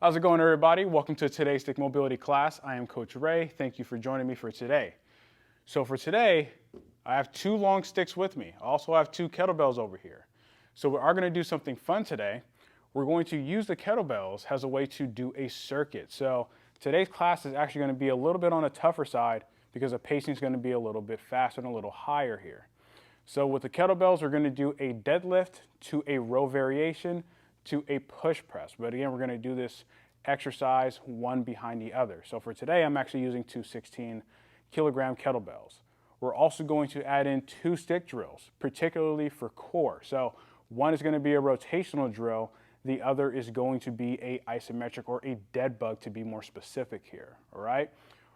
How's it going, everybody? Welcome to today's stick mobility class. I am Coach Ray. Thank you for joining me for today. So for today, I have two long sticks with me. I also have two kettlebells over here. So we are going to do something fun today. We're going to use the kettlebells as a way to do a circuit. So today's class is actually going to be a little bit on the tougher side because the pacing is going to be a little bit faster and a little higher here. So with the kettlebells, we're going to do a deadlift to a row variation to a push press. But again, we're going to do this exercise one behind the other. So for today, I'm actually using two 16-kilogram kettlebells. We're also going to add in two stick drills, particularly for core. So one is going to be a rotational drill. The other is going to be a isometric or a dead bug to be more specific here, all right?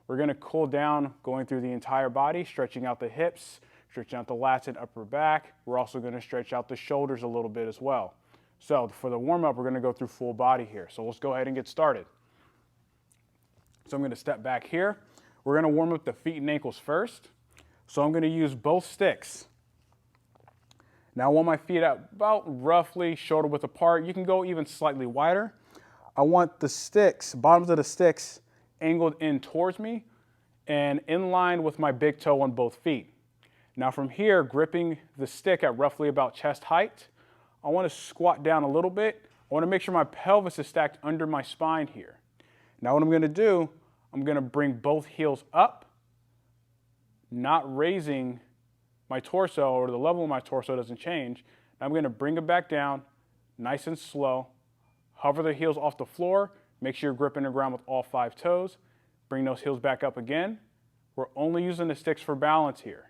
We're going to cool down going through the entire body, stretching out the hips, stretching out the lats and upper back. We're also going to stretch out the shoulders a little bit as well. So for the warm-up, we're going to go through full body here. So let's go ahead and get started. So I'm going to step back here. We're going to warm up the feet and ankles first. So I'm going to use both sticks. Now I want my feet out about roughly shoulder width apart. You can go even slightly wider. I want the sticks, bottoms of the sticks, angled in towards me and in line with my big toe on both feet. Now from here, gripping the stick at roughly about chest height, I want to squat down a little bit. I want to make sure my pelvis is stacked under my spine here. Now what I'm going to do, I'm going to bring both heels up, not raising my torso, or the level of my torso doesn't change. Now I'm going to bring it back down, nice and slow. Hover the heels off the floor. Make sure you're gripping the ground with all 5 toes. Bring those heels back up again. We're only using the sticks for balance here.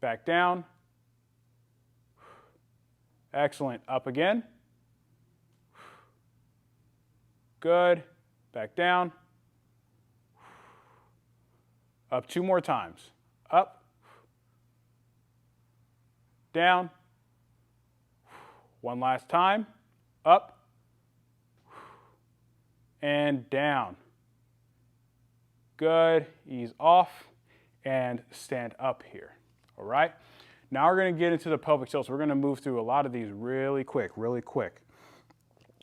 Back down. Excellent. Up again. Good. Back down. Up 2 more times. Up. Down. One last time. Up. And down. Good. Ease off and stand up here. All right. Now we're going to get into the pelvic tilt. So we're going to move through a lot of these really quick.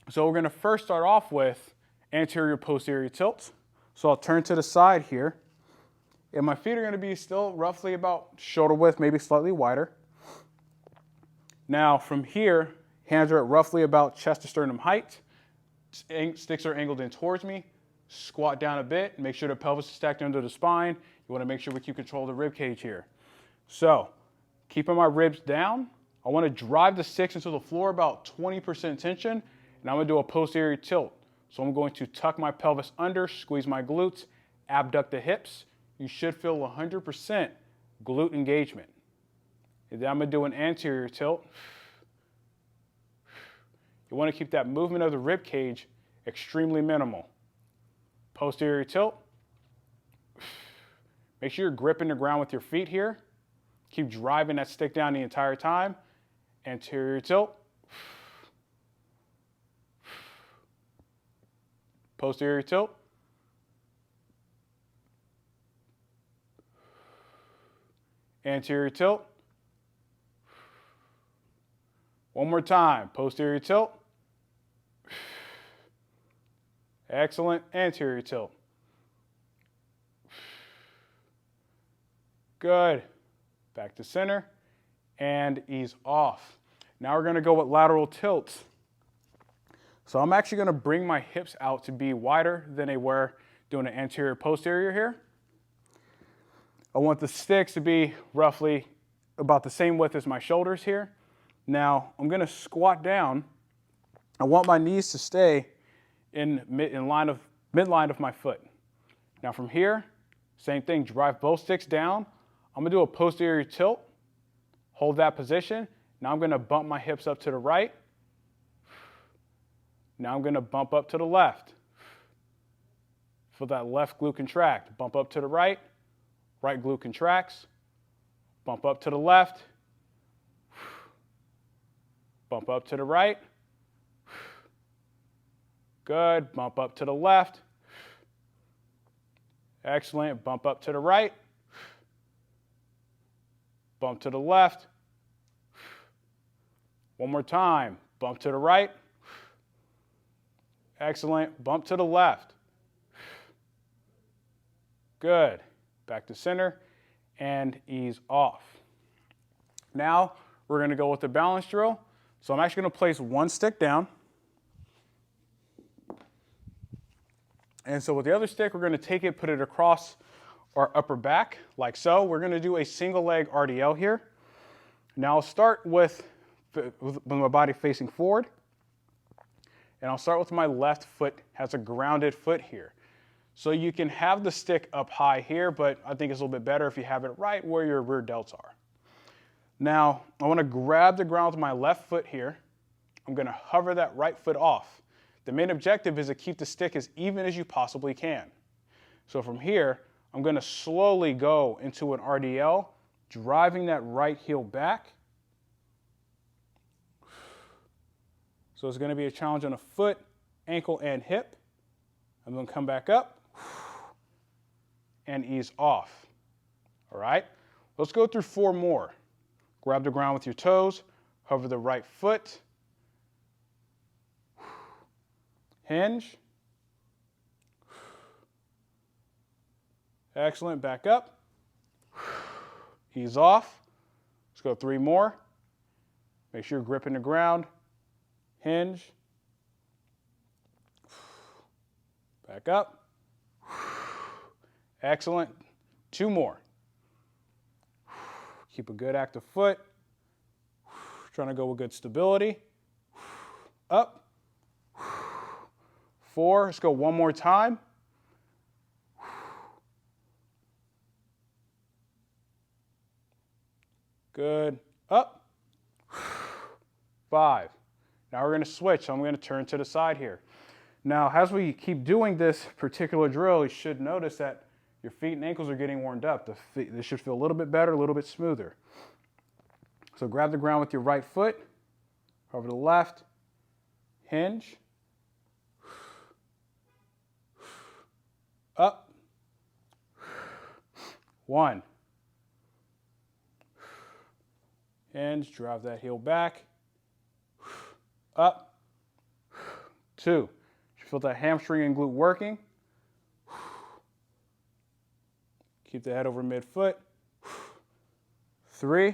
So we're going to first start off with anterior posterior tilt. So I'll turn to the side here. And my feet are going to be still roughly about shoulder width, maybe slightly wider. Now from here, hands are at roughly about chest to sternum height. Sticks are angled in towards me. Squat down a bit. Make sure the pelvis is stacked under the spine. You want to make sure we keep control of the rib cage here. So keeping my ribs down, I want to drive the sticks into the floor about 20% tension, and I'm going to do a posterior tilt. So I'm going to tuck my pelvis under, squeeze my glutes, abduct the hips. You should feel 100% glute engagement. And then I'm going to do an anterior tilt. You want to keep that movement of the rib cage extremely minimal. Posterior tilt. Make sure you're gripping the ground with your feet here. Keep driving that stick down the entire time. Anterior tilt. Posterior tilt. Anterior tilt. One more time. Posterior tilt. Excellent. Anterior tilt. Good. Back to center and ease off. Now we're going to go with lateral tilts. So I'm actually going to bring my hips out to be wider than they were doing an anterior posterior here. I want the sticks to be roughly about the same width as my shoulders here. Now I'm going to squat down. I want my knees to stay in midline of my foot. Now from here, same thing, drive both sticks down. I'm going to do a posterior tilt, hold that position. Now I'm going to bump my hips up to the right. Now I'm going to bump up to the left. Feel that left glute contract. Bump up to the right, right glute contracts. Bump up to the left, bump up to the right. Good, bump up to the left. Excellent, bump up to the right. Bump to the left. One more time. Bump to the right. Excellent. Bump to the left. Good. Back to center and ease off. Now we're going to go with the balance drill. So I'm actually going to place one stick down. And so with the other stick, we're going to take it, put it across our upper back like so. We're going to do a single leg RDL here. Now I'll start with my body facing forward. And I'll start with my left foot has a grounded foot here. So you can have the stick up high here, but I think it's a little bit better if you have it right where your rear delts are. Now, I want to grab the ground with my left foot here. I'm going to hover that right foot off. The main objective is to keep the stick as even as you possibly can. So from here, I'm going to slowly go into an RDL, driving that right heel back. So it's going to be a challenge on a foot, ankle, and hip. I'm going to come back up and ease off. All right, let's go through 4 more. Grab the ground with your toes, hover the right foot, hinge. Excellent, back up, ease off. Let's go 3 more. Make sure you're gripping the ground, hinge, back up. Excellent, 2 more. Keep a good active foot. Trying to go with good stability. Up. 4, let's go 1 more time. Good, up. 5. Now we're going to switch, so I'm going to turn to the side here. Now, as we keep doing this particular drill, you should notice that your feet and ankles are getting warmed up. They should feel a little bit better, a little bit smoother. So grab the ground with your right foot, over the left, hinge, up, 1, hinge, drive that heel back, up, 2. You feel that hamstring and glute working. Keep the head over midfoot. 3,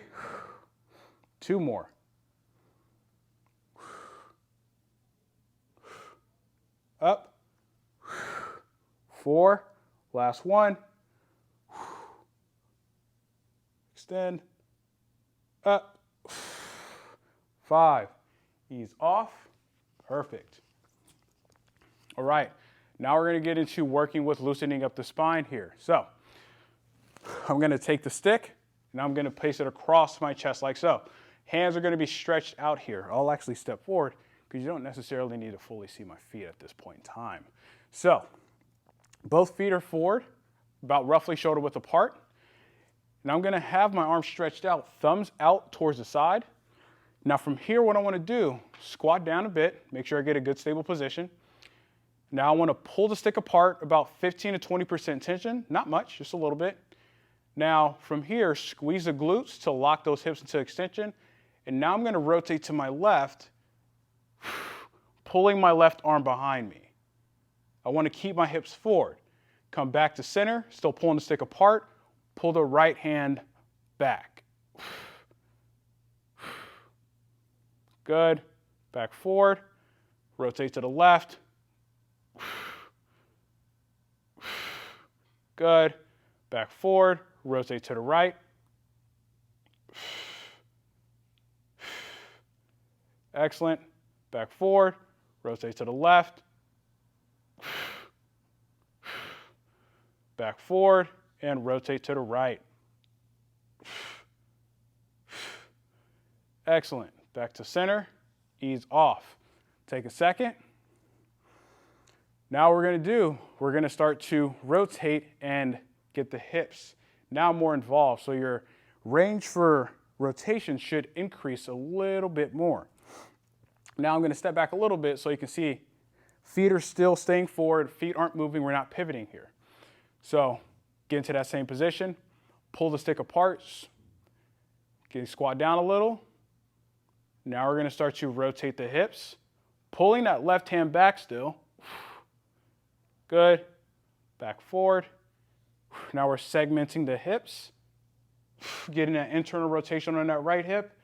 2 more. 4, last 1. Extend, up, 5, ease off, perfect. All right, now we're gonna get into working with loosening up the spine here. So, I'm going to take the stick and I'm going to place it across my chest like so. Hands are going to be stretched out here. I'll actually step forward because you don't necessarily need to fully see my feet at this point in time. So, both feet are forward, about roughly shoulder width apart. And I'm going to have my arms stretched out, thumbs out towards the side. Now from here, what I want to do, squat down a bit, make sure I get a good stable position. Now I want to pull the stick apart, about 15 to 20% tension, not much, just a little bit. Now from here, squeeze the glutes to lock those hips into extension. And now I'm going to rotate to my left, pulling my left arm behind me. I want to keep my hips forward. Come back to center, still pulling the stick apart, pull the right hand back. Good, back forward, rotate to the left. Good, back forward, rotate to the right. Excellent, back forward, rotate to the left. Back forward and rotate to the right. Excellent. Back to center, ease off. Take a second. Now we're going to start to rotate and get the hips now more involved. So your range for rotation should increase a little bit more. Now I'm going to step back a little bit so you can see feet are still staying forward, feet aren't moving, we're not pivoting here. So get into that same position, pull the stick apart, squat down a little. Now we're going to start to rotate the hips, pulling that left hand back still, Good. Back forward. Now we're segmenting the hips, getting that internal rotation on that right hip.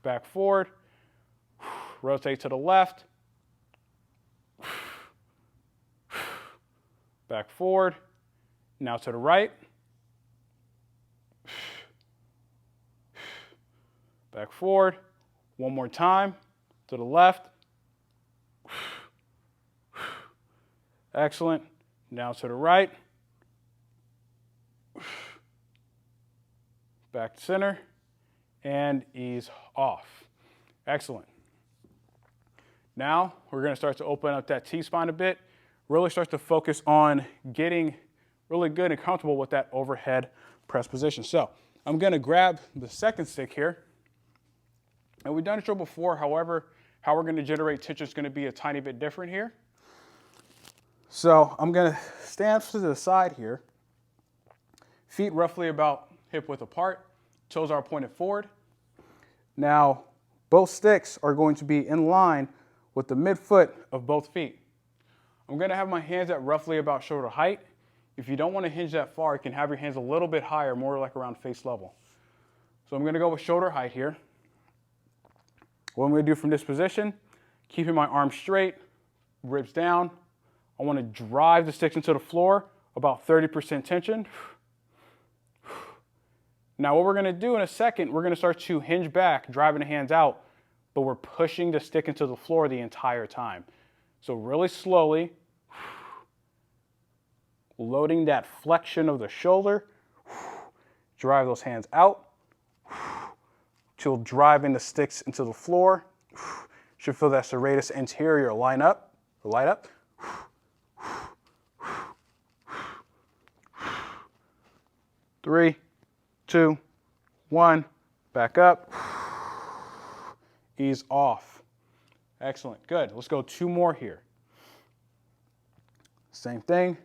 Back forward. Rotate to the left. Back forward. Now to the right. Back forward. One more time. To the left. Excellent. Now to the right. Back to center. And ease off. Excellent. Now we're going to start to open up that T-spine a bit. Really start to focus on getting really good and comfortable with that overhead press position. So I'm going to grab the second stick here. And we've done this drill before. However, how we're going to generate tension is going to be a tiny bit different here. So I'm going to stand to the side here. Feet roughly about hip width apart. Toes are pointed forward. Now, both sticks are going to be in line with the midfoot of both feet. I'm going to have my hands at roughly about shoulder height. If you don't want to hinge that far, you can have your hands a little bit higher, more like around face level. So I'm going to go with shoulder height here. What I'm going to do from this position, keeping my arms straight, ribs down. I want to drive the sticks into the floor, about 30% tension. Now what we're going to do in a second, we're going to start to hinge back, driving the hands out, but we're pushing the stick into the floor the entire time. So really slowly, loading that flexion of the shoulder, drive those hands out, till driving the sticks into the floor. Should feel that serratus anterior line up, or light up. 3, 2, 1, back up, ease off. Excellent, good. Let's go 2 more here. Same thing,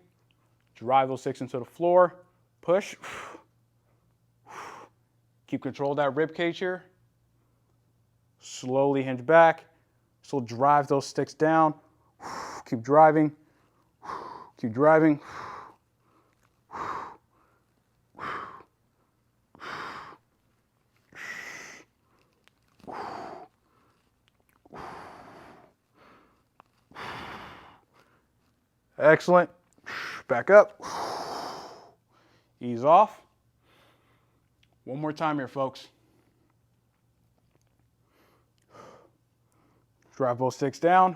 drive those sticks into the floor, push. Keep control of that rib cage here. Slowly hinge back, so drive those sticks down. Keep driving, keep driving. Excellent. Back up. Ease off. One more time here, folks. Drive both sticks down.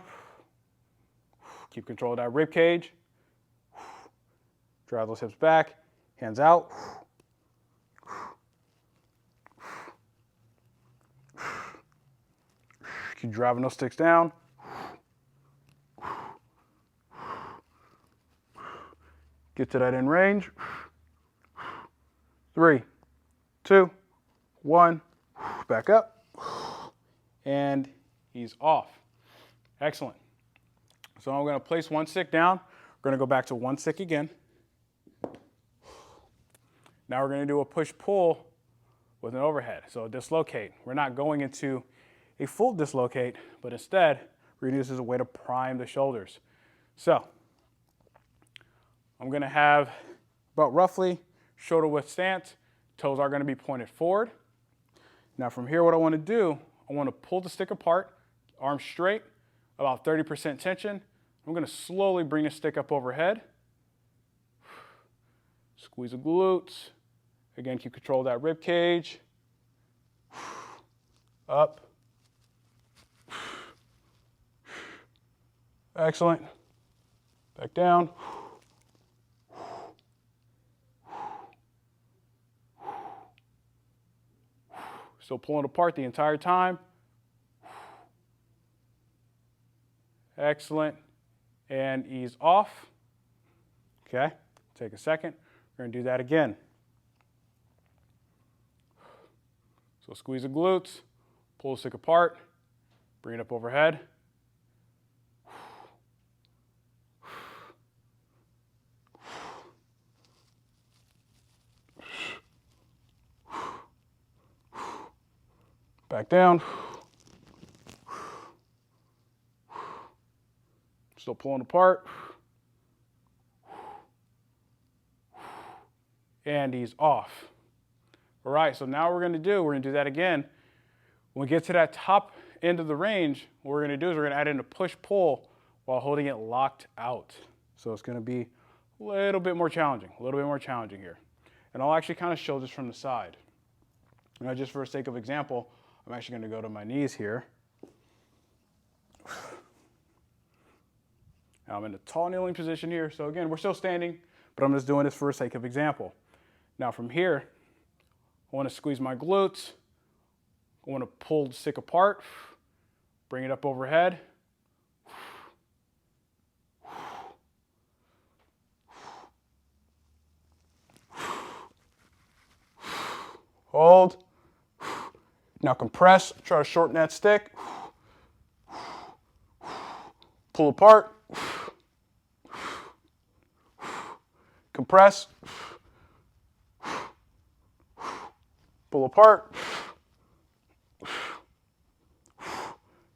Keep control of that rib cage. Drive those hips back. Hands out. Keep driving those sticks down. Get to that end range. 3, 2, 1, back up, and ease off. Excellent. So I'm going to place one stick down. We're going to go back to one stick again. Now we're going to do a push-pull with an overhead, so a dislocate. We're not going into a full dislocate, but instead, we're going to use this as a way to prime the shoulders. So I'm going to have about roughly shoulder width stance. Toes are going to be pointed forward. Now from here, what I want to do, I want to pull the stick apart, arms straight, about 30% tension. I'm going to slowly bring the stick up overhead. Squeeze the glutes. Again, keep control of that rib cage. Up. Excellent. Back down. Still pulling apart the entire time. Excellent. And ease off. Okay, take a second. We're going to do that again. So squeeze the glutes, pull the stick apart, bring it up overhead. Back down. Still pulling apart. And he's off. All right, so now we're gonna do that again. When we get to that top end of the range, what we're gonna do is we're gonna add in a push-pull while holding it locked out. So it's gonna be a little bit more challenging here. And I'll actually kind of show this from the side. Now, just for the sake of example, I'm actually gonna go to my knees here. Now I'm in a tall kneeling position here. So again, we're still standing, but I'm just doing this for the sake of example. Now from here, I want to squeeze my glutes. I want to pull the stick apart, bring it up overhead. Hold. Now compress, try to shorten that stick. Pull apart. Compress. Pull apart.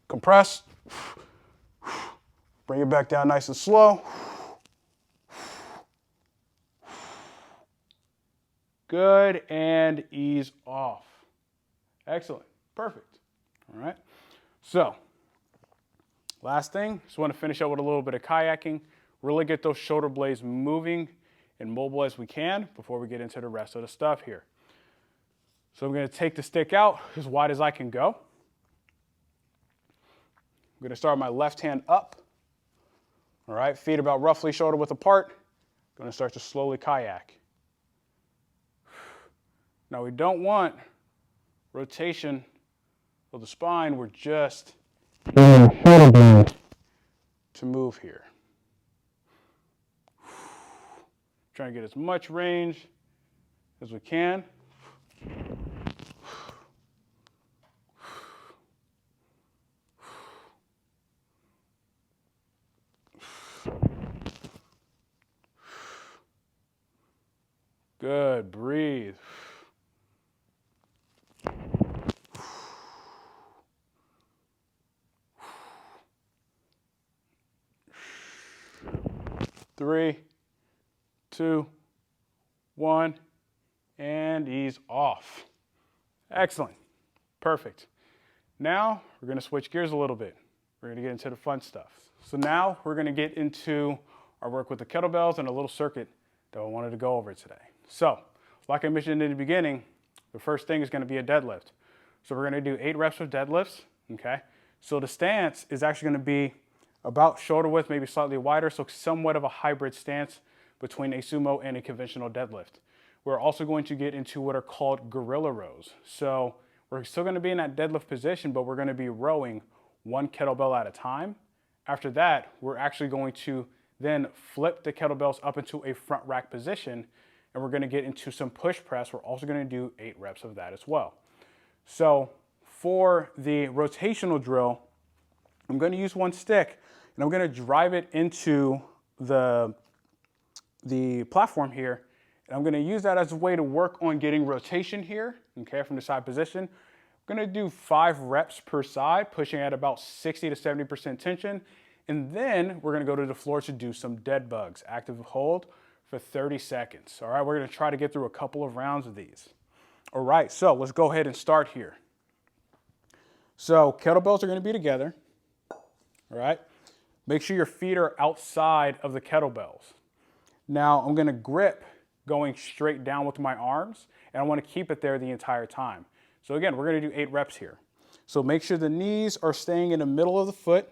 Compress. Bring it back down nice and slow. Good, and ease off. Excellent, perfect. All right, so last thing, just want to finish up with a little bit of kayaking, really get those shoulder blades moving and mobile as we can before we get into the rest of the stuff here. So I'm going to take the stick out as wide as I can go. I'm going to start my left hand up. All right, feet about roughly shoulder width apart. I'm going to start to slowly kayak. Now we don't want rotation of the spine. We're just to move here. Trying to get as much range as we can. Good, breathe. Three, two, one, and ease off. Excellent, perfect. Now we're gonna switch gears a little bit. We're gonna get into the fun stuff. So now we're gonna get into our work with the kettlebells and a little circuit that I wanted to go over today. So, like I mentioned in the beginning, the first thing is gonna be a deadlift. So we're gonna do 8 reps of deadlifts, okay? So the stance is actually gonna be about shoulder width, maybe slightly wider, so somewhat of a hybrid stance between a sumo and a conventional deadlift. We're also going to get into what are called gorilla rows. So we're still gonna be in that deadlift position, but we're gonna be rowing 1 kettlebell at a time. After that, we're actually going to then flip the kettlebells up into a front rack position, and we're gonna get into some push press. We're also gonna do 8 reps of that as well. So for the rotational drill, I'm gonna use 1 stick, and I'm gonna drive it into the platform here. And I'm gonna use that as a way to work on getting rotation here, okay, from the side position. I'm gonna do 5 reps per side, pushing at about 60 to 70% tension. And then we're gonna go to the floor to do some dead bugs, active hold for 30 seconds. All right, we're gonna try to get through a couple of rounds of these. All right, so let's go ahead and start here. So kettlebells are gonna be together, all right? Make sure your feet are outside of the kettlebells. Now I'm gonna grip going straight down with my arms, and I wanna keep it there the entire time. So again, we're gonna do 8 reps here. So make sure the knees are staying in the middle of the foot.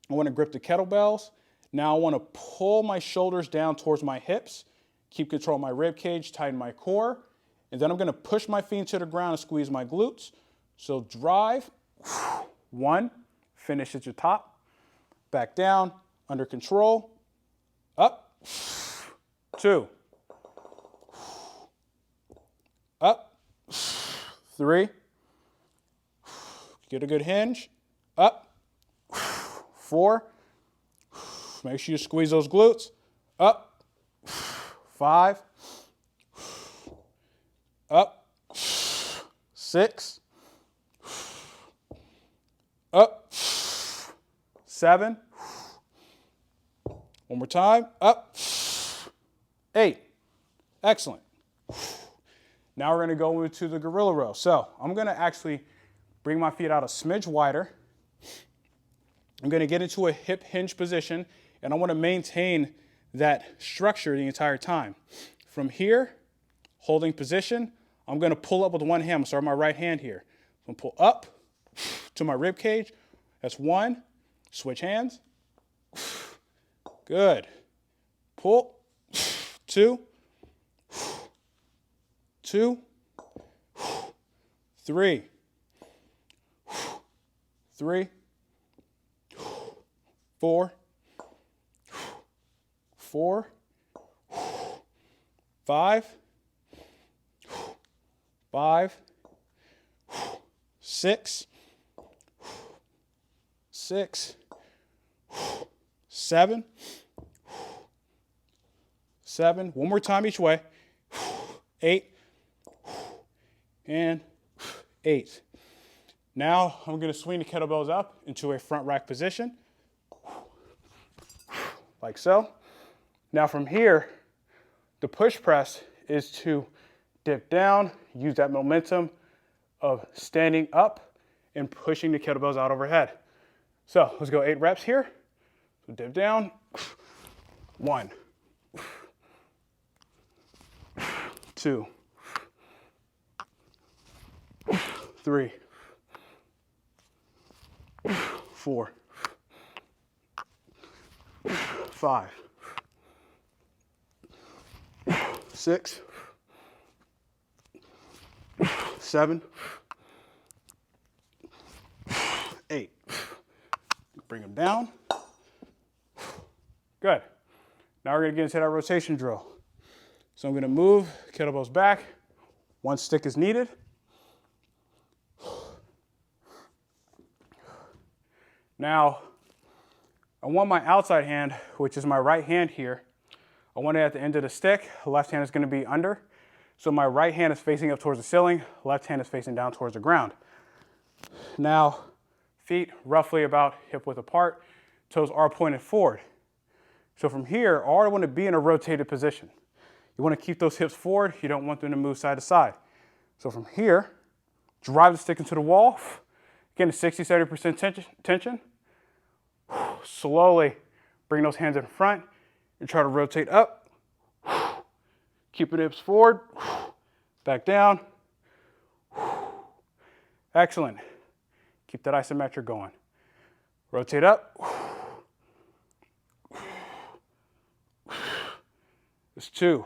I wanna grip the kettlebells. Now I wanna pull my shoulders down towards my hips, keep control of my rib cage, tighten my core, and then I'm gonna push my feet to the ground and squeeze my glutes. So drive, 1, finish at your top, back down, under control, up, 2, up, 3, get a good hinge, up, 4, make sure you squeeze those glutes, up, 5, up, 6, up, 7, One more time, up, 8. Excellent. Now we're gonna go into the gorilla row. So I'm gonna actually bring my feet out a smidge wider. I'm gonna get into a hip hinge position, and I wanna maintain that structure the entire time. From here, holding position, I'm gonna pull up with one hand. I'm gonna start with my right hand here. I'm gonna pull up to my rib cage. That's 1. Switch hands. Good. Pull. 2. 2. 3. 3. 4. 4. 5. 5. 6. 6. 7. 7. One more time each way. 8. And 8. Now I'm going to swing the kettlebells up into a front rack position, like so. Now from here, the push press is to dip down, use that momentum of standing up and pushing the kettlebells out overhead. So let's go 8 reps here. So dip down, 1, 2, 3, 4, 5, 6, 7, 8. Bring them down. Good. Now we're going to get into that rotation drill. So I'm going to move kettlebells back. 1 stick is needed. Now, I want my outside hand, which is my right hand here. I want it at the end of the stick. The left hand is going to be under. So my right hand is facing up towards the ceiling. Left hand is facing down towards the ground. Now, feet roughly about hip width apart. Toes are pointed forward. So from here, I want to be in a rotated position. You want to keep those hips forward. You don't want them to move side to side. So from here, drive the stick into the wall. Again, 60–70% tension. Slowly bring those hands in front and try to rotate up. Keep the hips forward. Back down. Excellent. Keep that isometric going. Rotate up. That's 2.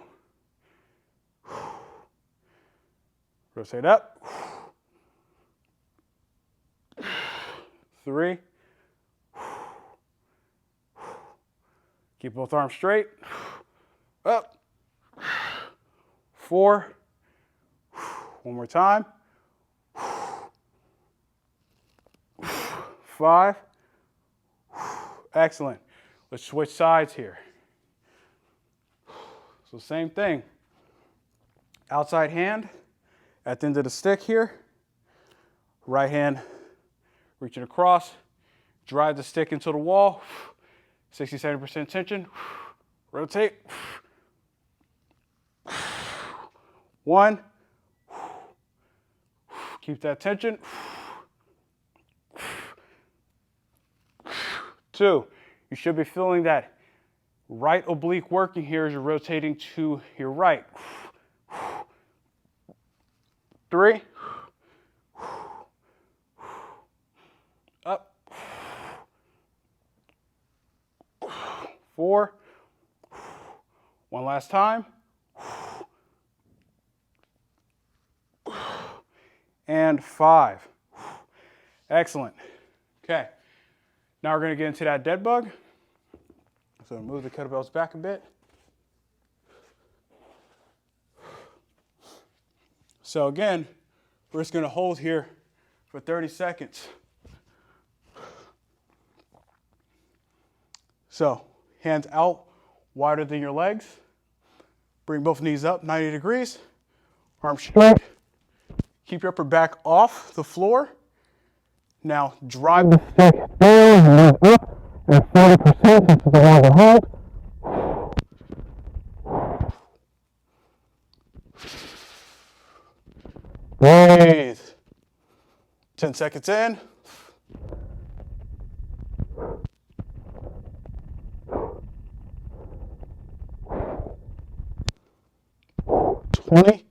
Rotate up. 3. Keep both arms straight. Up. 4. One more time. 5. Excellent. Let's switch sides here. So same thing. Outside hand at the end of the stick here. Right hand reaching across. Drive the stick into the wall. 60–70% tension. Rotate. 1. Keep that tension. 2. You should be feeling that right oblique working here as you're rotating to your right. 3. Up. 4. One last time. And 5. Excellent. Okay. Now we're going to get into that dead bug. So move the kettlebells back a bit. So again, we're just going to hold here for 30 seconds. So hands out wider than your legs. Bring both knees up 90 degrees. Arms straight. Keep your upper back off the floor. Now drive the stick down and then up at 40% since it's a longer hold. Breathe. 10 seconds in. 20.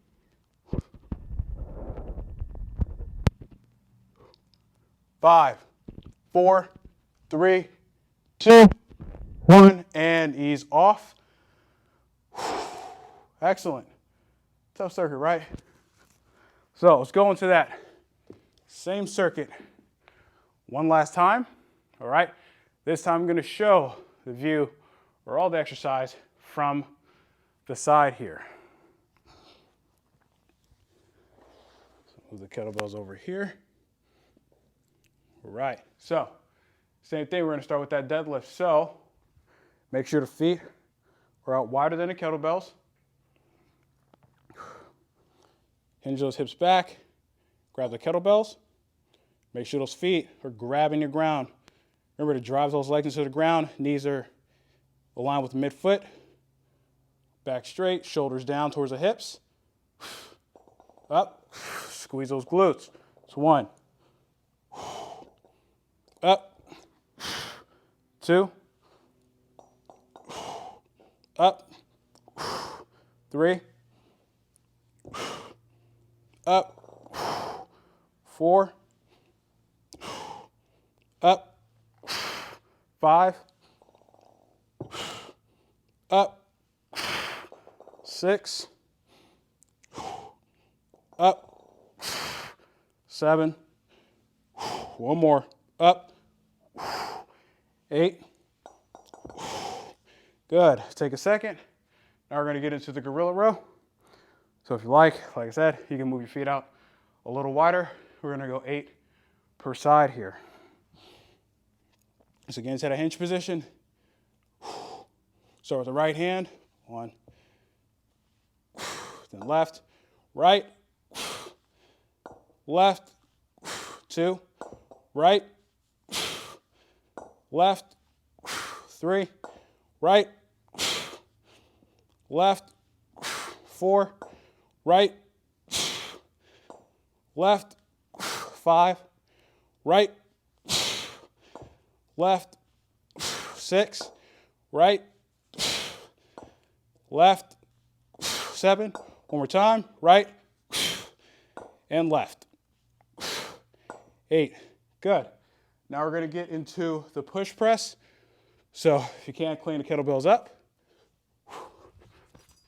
5, 4, 3, 2, 1, and ease off. Excellent. Tough circuit, right? So let's go into that same circuit one last time. All right. This time I'm going to show the view or all the exercise from the side here. So move the kettlebells over here. All right. So same thing. We're going to start with that deadlift. So make sure the feet are out wider than the kettlebells. Hinge those hips back. Grab the kettlebells. Make sure those feet are grabbing the ground. Remember to drive those legs into the ground. Knees are aligned with the midfoot. Back straight, shoulders down towards the hips. Up. Squeeze those glutes. It's 1. Up. 2. Up. 3. Up. 4. Up. 5. Up. 6. Up. 7. One more. Up. 8. Good. Take a second. Now we're going to get into the gorilla row. So if you like I said, you can move your feet out a little wider. We're going to go 8 per side here. So again, it's at a hinge position. Start with the right hand. 1. Then left, right, left, 2, right, left, 3, right, left, 4, right, left, 5, right, left, 6, right, left, 7. One more time, right, and left. 8. Good. Now we're going to get into the push press. So if you can't, clean the kettlebells up.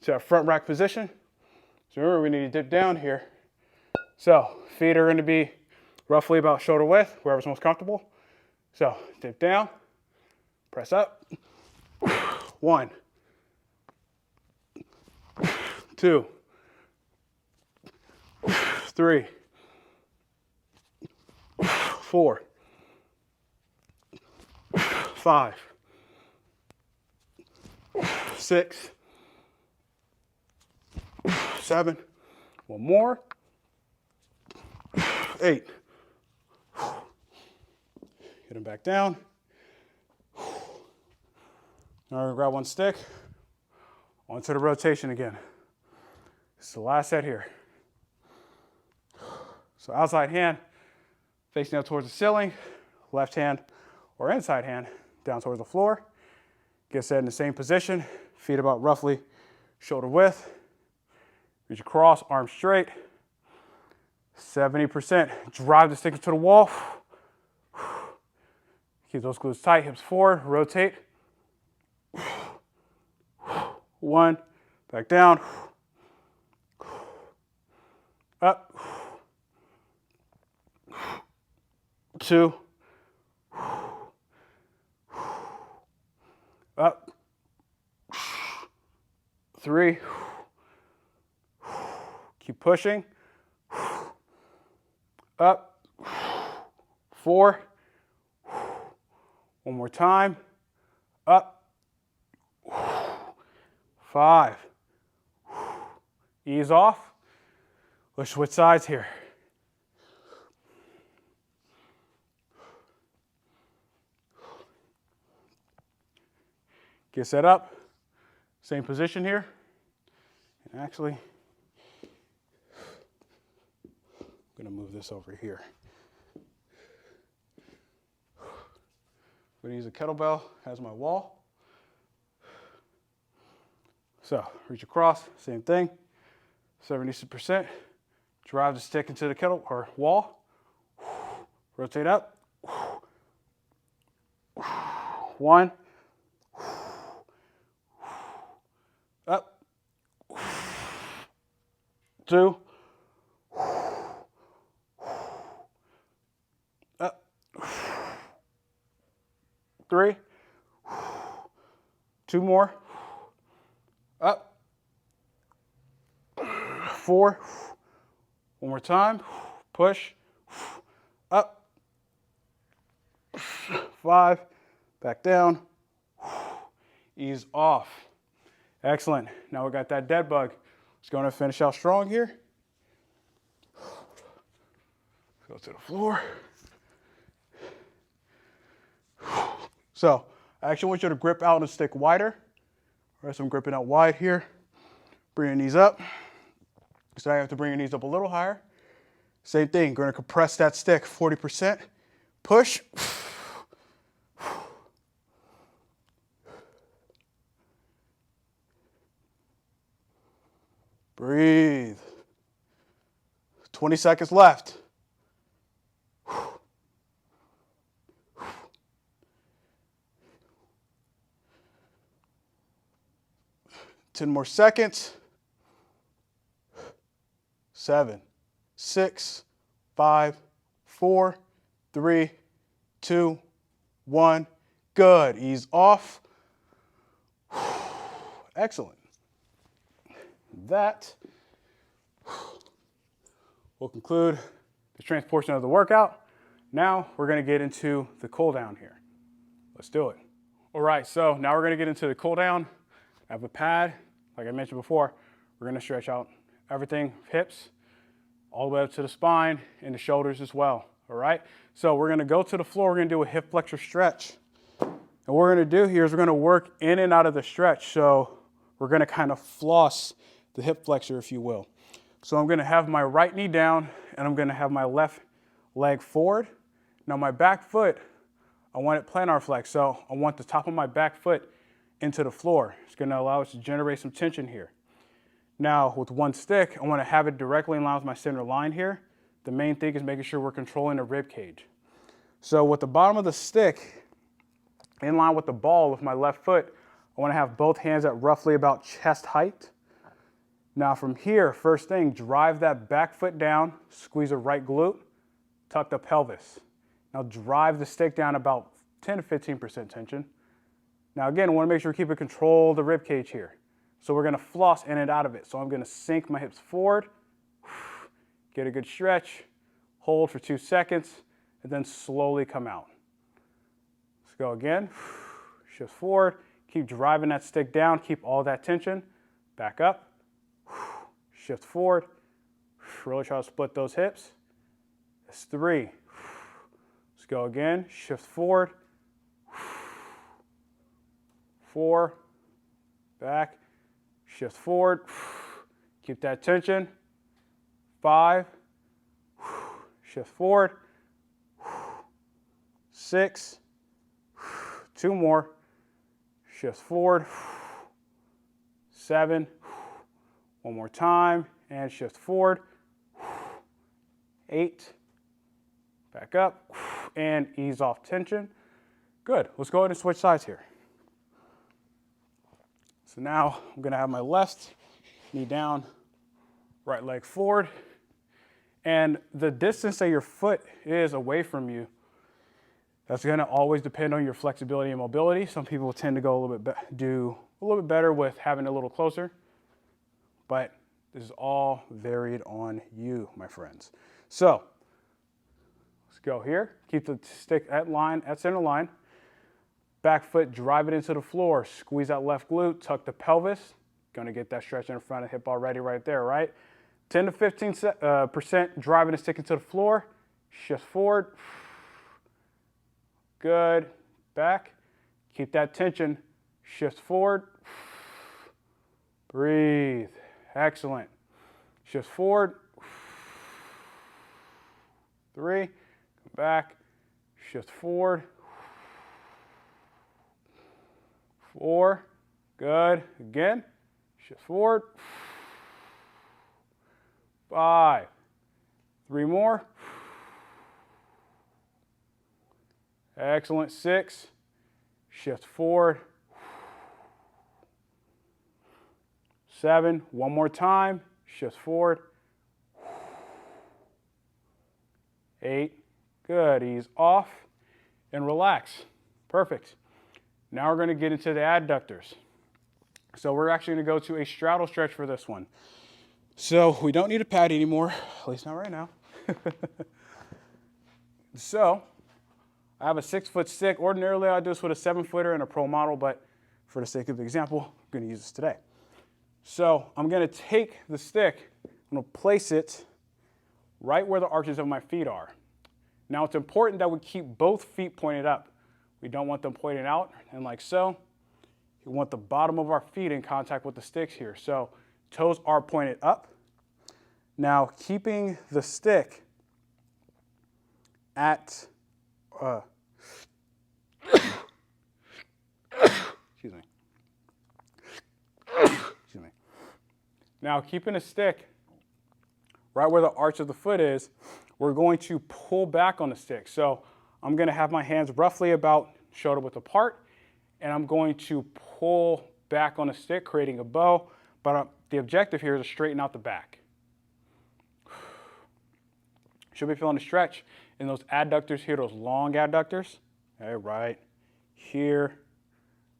To our front rack position. So remember, we need to dip down here. So feet are going to be roughly about shoulder width, wherever's most comfortable. So dip down, press up. 1, 2, 3, 4, 5, 6, 7. One more. 8. Get them back down. Now we're going to grab one stick. Onto the rotation again. This is the last set here. So outside hand facing out towards the ceiling, left hand or inside hand down towards the floor. Get set in the same position, feet about roughly shoulder width. Reach across, arms straight. 70%. Drive the stick to the wall. Keep those glutes tight, hips forward, rotate. 1, back down. Up. 2. Up. 3. Keep pushing. Up. 4. One more time. Up. 5. Ease off. Let's switch sides here. Get set up. Same position here. And actually, I'm gonna move this over here. I'm gonna use a kettlebell as my wall. So reach across, same thing, 70%. Drive the stick into the kettle or wall. Rotate up. 1. Up. 2. Up. 3. 2 more. Up. 4. One more time. Push. Up. 5. Back down. Ease off. Excellent. Now we got that dead bug. Let's go and finish out strong here. Go to the floor. So I actually want you to grip out and stick wider. All right, so I'm gripping out wide here. Bring your knees up. So I have to bring your knees up a little higher. Same thing, going to compress that stick 40%. Push. Breathe. 20 seconds left. 10 more seconds. 7, 6, 5, 4, 3, 2, 1. Good. Ease off. Excellent. That will conclude the strength portion of the workout. Now we're going to get into the cool down here. Let's do it. All right, so now we're going to get into the cool down. I have a pad, like I mentioned before. We're going to stretch out everything, hips, all the way up to the spine and the shoulders as well. All right, so we're going to go to the floor. We're going to do a hip flexor stretch. And what we're going to do here is we're going to work in and out of the stretch. So we're going to kind of floss the hip flexor, if you will. So I'm going to have my right knee down and I'm going to have my left leg forward. Now my back foot, I want it plantar flex. So I want the top of my back foot into the floor. It's going to allow us to generate some tension here. Now with one stick, I want to have it directly in line with my center line here. The main thing is making sure we're controlling the rib cage. So with the bottom of the stick in line with the ball with my left foot, I want to have both hands at roughly about chest height. Now from here, first thing, drive that back foot down, squeeze the right glute, tuck the pelvis. Now drive the stick down about 10 to 15% tension. Now again, I want to make sure we keep it control the rib cage here. So we're going to floss in and out of it. So I'm going to sink my hips forward, get a good stretch, hold for 2 seconds, and then slowly come out. Let's go again. Shift forward, keep driving that stick down, keep all that tension. Back up, shift forward, really try to split those hips. That's 3. Let's go again, shift forward, 4, back, shift forward, keep that tension. 5, shift forward, 6, 2 more, shift forward, 7, one more time, and shift forward, 8, back up, and ease off tension. Good, let's go ahead and switch sides here. So now I'm gonna have my left knee down, right leg forward, and the distance that your foot is away from you, that's gonna always depend on your flexibility and mobility. Some people tend to go do a little bit better with having it a little closer, but this is all varied on you, my friends. So let's go here. Keep the stick at center line. Back foot, drive it into the floor. Squeeze that left glute, tuck the pelvis. Gonna get that stretch in the front of the hip already right there, right? 10 to 15% driving the stick into the floor. Shift forward. Good. Back. Keep that tension. Shift forward. Breathe. Excellent. Shift forward. 3, come back, shift forward, 4, good, again, shift forward, 5, 3 more, excellent, 6, shift forward, 7, one more time, shift forward, 8, good, ease off and relax, perfect. Now we're going to get into the adductors. So we're actually going to go to a straddle stretch for this one. So we don't need a pad anymore, at least not right now. So I have a 6-foot stick. Ordinarily I do this with a 7-footer and a pro model, but for the sake of the example, I'm going to use this today. So I'm going to take the stick, I'm going to place it right where the arches of my feet are. Now it's important that we keep both feet pointed up. We don't want them pointing out, and like so. You want the bottom of our feet in contact with the sticks here. So toes are pointed up. Now keeping the stick at, excuse me. Excuse me. Now keeping the stick right where the arch of the foot is, we're going to pull back on the stick. So I'm going to have my hands roughly about shoulder width apart, and I'm going to pull back on the stick, creating a bow, but the objective here is to straighten out the back. Should be feeling a stretch in those adductors here, those long adductors. Okay, right here,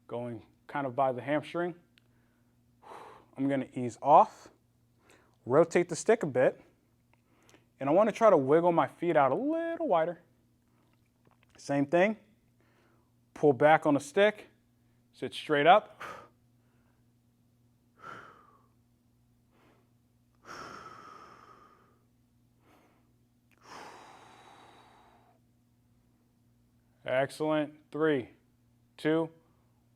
going kind of by the hamstring. I'm going to ease off, rotate the stick a bit, and I want to try to wiggle my feet out a little wider. Same thing, pull back on the stick, sit straight up. Excellent, 3, 2,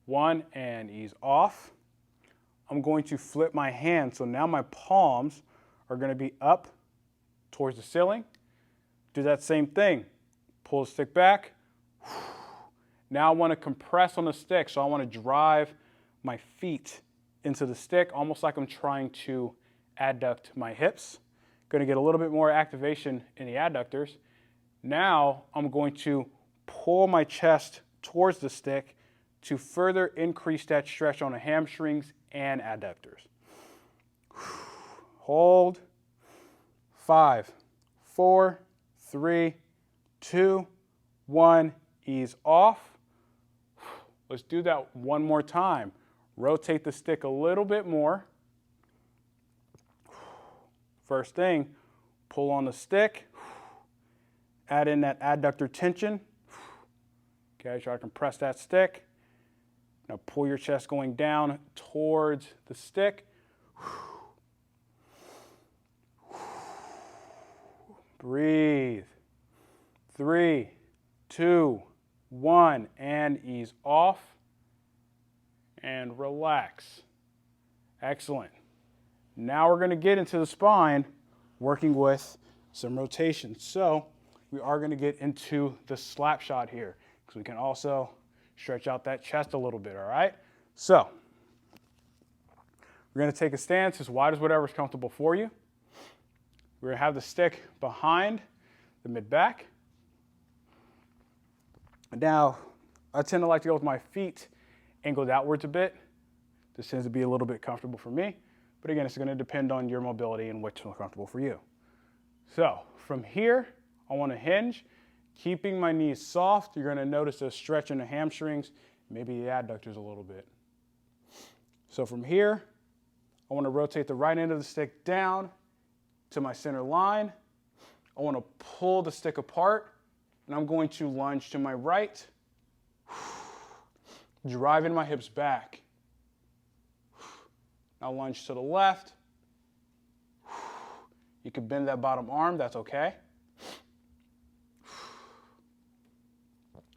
1, and ease off. I'm going to flip my hand, so now my palms are going to be up towards the ceiling. Do that same thing, pull the stick back. Now I want to compress on the stick, so I want to drive my feet into the stick, almost like I'm trying to adduct my hips. Going to get a little bit more activation in the adductors. Now I'm going to pull my chest towards the stick to further increase that stretch on the hamstrings and adductors. Hold. 5, 4, 3, 2, 1. Ease off. Let's do that one more time. Rotate the stick a little bit more. First thing, pull on the stick. Add in that adductor tension. Okay, try to compress that stick. Now pull your chest going down towards the stick. Breathe. 3, 2, 1, and ease off. And relax. Excellent. Now we're going to get into the spine, working with some rotation. So we are going to get into the slap shot here, because we can also stretch out that chest a little bit, all right? So we're going to take a stance as wide as whatever's comfortable for you. We're going to have the stick behind the mid-back. Now, I tend to like to go with my feet angled outwards a bit. This tends to be a little bit comfortable for me. But again, it's going to depend on your mobility and what's comfortable for you. So from here, I want to hinge, keeping my knees soft. You're going to notice a stretch in the hamstrings, maybe the adductors a little bit. So from here, I want to rotate the right end of the stick down to my center line. I want to pull the stick apart, and I'm going to lunge to my right, driving my hips back. Now lunge to the left. You can bend that bottom arm, that's okay.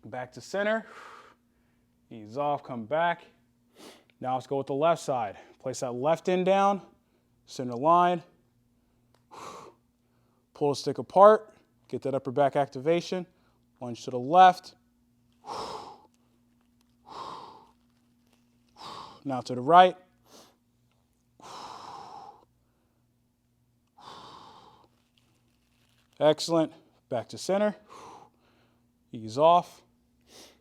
Back to center. Ease off, come back. Now let's go with the left side. Place that left end down, center line. Pull the stick apart, Get that upper back activation. Lunge to the left. Now to the right. Excellent. Back to center. Ease off.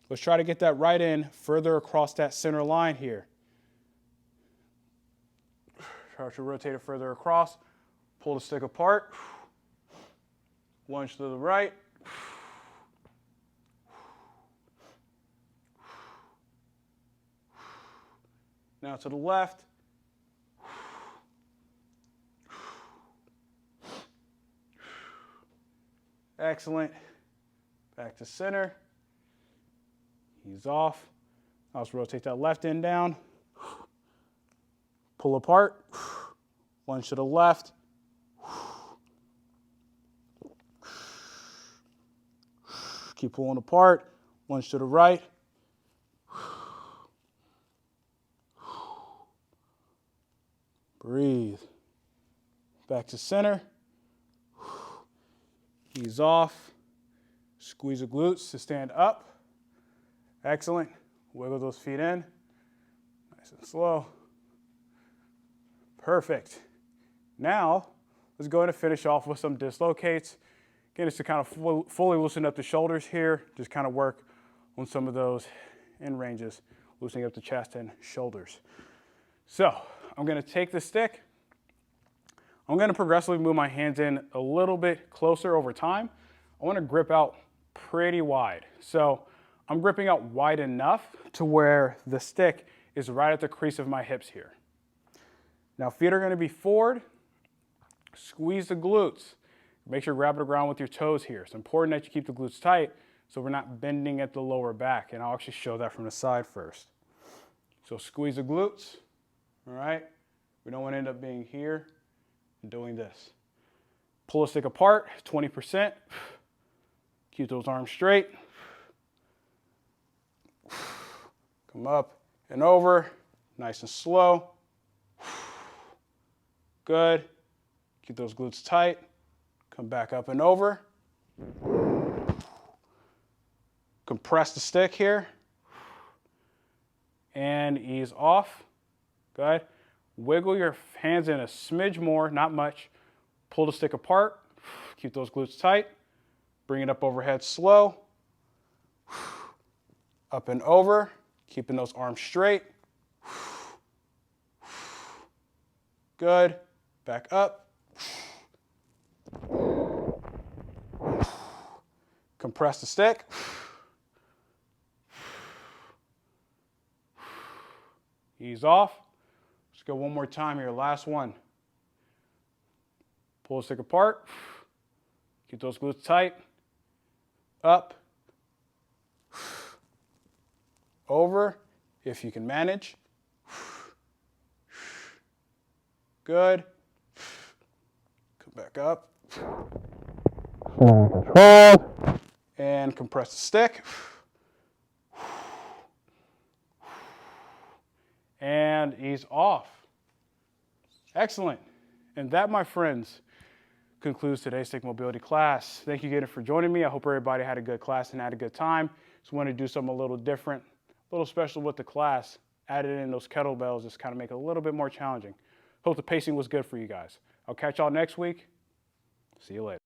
Let's try to get that right in further across that center line here. Try to rotate it further across. Pull the stick apart. Lunge to the right. Now to the left. Excellent. Back to center. Ease off. Now let's rotate that left end down. Pull apart. Lunge to the left. Keep pulling apart. Lunge to the right. Breathe. Back to center. Ease off. Squeeze the glutes to stand up. Excellent. Wiggle those feet in. Nice and slow. Perfect. Now, let's go ahead and finish off with some dislocates. Again, it's to kind of fully loosen up the shoulders here. Just kind of work on some of those end ranges, loosening up the chest and shoulders. So, I'm going to take the stick. I'm going to progressively move my hands in a little bit closer over time. I want to grip out pretty wide. So I'm gripping out wide enough to where the stick is right at the crease of my hips here. Now feet are going to be forward. Squeeze the glutes. Make sure you grab the ground with your toes here. It's important that you keep the glutes tight so we're not bending at the lower back. And I'll actually show that from the side first. So squeeze the glutes. All right. We don't want to end up being here and doing this. Pull the stick apart, 20%. Keep those arms straight. Come up and over, nice and slow. Good. Keep those glutes tight. Come back up and over. Compress the stick here. And ease off. Good. Wiggle your hands in a smidge more, not much. Pull the stick apart. Keep those glutes tight. Bring it up overhead slow. Up and over. Keeping those arms straight. Good. Back up. Compress the stick. Ease off. Let's go one more time here. Last one. Pull the stick apart. Keep those glutes tight. Up. Over, if you can manage. Good. Come back up. Slow and controlled. And compress the stick. And ease off. Excellent. And that, my friends, concludes today's stick mobility class. Thank you again for joining me. I hope everybody had a good class and had a good time. Just wanted to do something a little different, a little special with the class. Added in those kettlebells just kind of make it a little bit more challenging. Hope the pacing was good for you guys. I'll catch y'all next week. See you later.